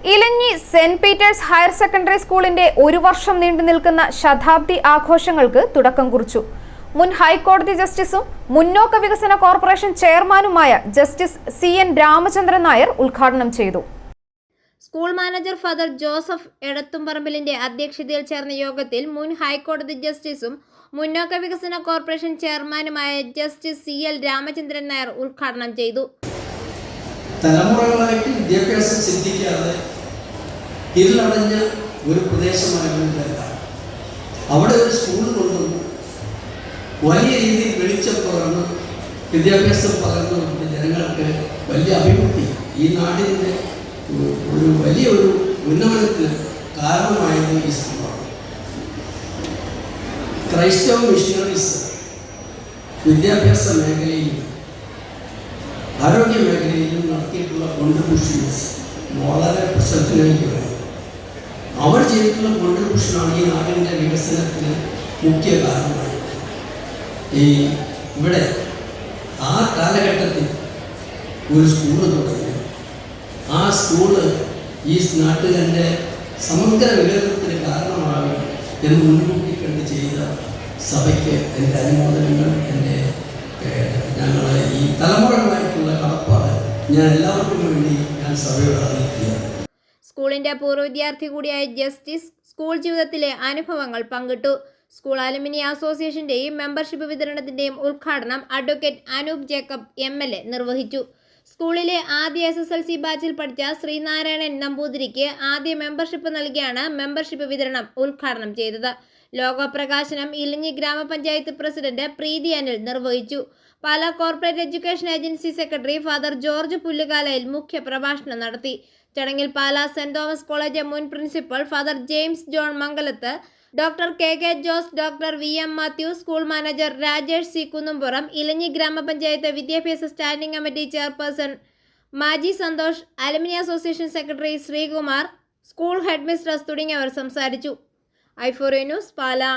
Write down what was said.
ഇലഞ്ഞി saint Peter's higher secondary സ്കൂളിന്റെ ഒരു വർഷം നീണ്ടുനിൽക്കുന്ന ശതാബ്ദി ആഘോഷങ്ങൾക്ക് തുടക്കം കുറിച്ചു. മുൻ ഹൈക്കോടതി ജസ്റ്റിസും മുന്നോക്ക വികസന കോർപ്പറേഷൻ ചെയർമാനുമായ ജസ്റ്റിസ് CN രാമചന്ദ്രൻ നായർ ഉദ്ഘാടനം ചെയ്തു. സ്കൂൾ മാനേജർ ഫാദർ ജോസഫ് എടത്തുംപറമ്പിലിന്റെ അധ്യക്ഷതയിൽ ചേർന്ന യോഗത്തിൽ മുൻ ഹൈക്കോടതി ജസ്റ്റിസും മുന്നോക്ക വികസന കോർപ്പറേഷൻ ചെയർമാനുമായ ജസ്റ്റിസ് CL രാമചന്ദ്രൻ നായർ ഉദ്ഘാടനം ചെയ്തു. തലമുറകളായിട്ട് വിദ്യാഭ്യാസം ചിന്തിക്കാതെ ഇരുളടഞ്ഞ ഒരു പ്രദേശമായിരുന്നില്ല. അവിടെ ഒരു സ്കൂൾ കൊണ്ടുവന്നു വലിയ രീതിയിൽ വെളിച്ചം പകർന്ന് വിദ്യാഭ്യാസം പകർന്നു ജനങ്ങൾക്ക് വലിയ അഭിവൃദ്ധി, ഈ നാടിൻ്റെ ഒരു വലിയൊരു ഉന്നമനത്തിന് കാരണമായത് ഈ സംഭവമാണ്. ക്രൈസ്തവ മിഷണറീസ് വിദ്യാഭ്യാസ മേഖലയിലും ആരോഗ്യ മേഖലയിലും നടത്തിയിട്ടുള്ള കോൺട്രിബ്യൂഷൻസ് വളരെ പ്രശസ്തനായിരിക്കുകയാണ്. അവർ ചെയ്തിട്ടുള്ള കോൺട്രിബ്യൂഷനാണ് ഈ നാടിൻ്റെ വികസനത്തിന് മുഖ്യ കാരണമായി. ഇവിടെ ആ കാലഘട്ടത്തിൽ ഒരു സ്കൂള് തുടങ്ങി. ആ സ്കൂള് ഈ നാട്ടുകാരുടെ സമഗ്ര വികസനത്തിന് കാരണമാകും എന്ന് മുൻകൂട്ടി കണ്ട് ചെയ്ത സഭയ്ക്ക് എൻ്റെ അനുമോദനങ്ങൾ. എൻ്റെ ഞങ്ങളെ ഈ തലമുറകളായിട്ടുള്ള കടപ്പാട് ഞാൻ എല്ലാവർക്കും വേണ്ടി ഞാൻ സഭയോട് അറിയിക്കുകയാണ്. സ്കൂളിന്റെ പൂർവ്വ വിദ്യാർത്ഥി കൂടിയായ ജസ്റ്റിസ് സ്കൂൾ ജീവിതത്തിലെ അനുഭവങ്ങൾ പങ്കിട്ടു. സ്കൂൾ അലുമിനി അസോസിയേഷന്റെയും മെമ്പർഷിപ്പ് വിതരണത്തിന്റെയും ഉദ്ഘാടനം അഡ്വക്കേറ്റ് അനൂപ് ജേക്കബ് MLA നിർവഹിച്ചു. സ്കൂളിലെ ആദ്യ SSLC ബാച്ചിൽ പഠിച്ച ശ്രീനാരായണൻ നമ്പൂതിരിക്ക് ആദ്യ മെമ്പർഷിപ്പ് നൽകിയാണ് മെമ്പർഷിപ്പ് വിതരണം ഉദ്ഘാടനം ചെയ്തത്. ലോഗോ പ്രകാശനം ഇലഞ്ഞി ഗ്രാമപഞ്ചായത്ത് പ്രസിഡന്റ് പ്രീതി അനിൽ നിർവഹിച്ചു. Pala corporate education agency secretary father George Pullukalayil മുഖ്യ പ്രഭാഷണം നടത്തി. ചടങ്ങിൽ പാലാ സെന്റ് തോമസ് കോളേജ് മുൻ principal father James John Mangalath, doctor KK Jose, doctor VM Mathew, school manager Rajesh C Kunnumpuram, Elanji ഗ്രാമപഞ്ചായത്ത് വിദ്യാഭ്യാസ standing committee chairperson Maji Santhosh, alumni association secretary Sreekumar, school head mistress തുടങ്ങിയവർ സംസാരിച്ചു. i4A news, Pala.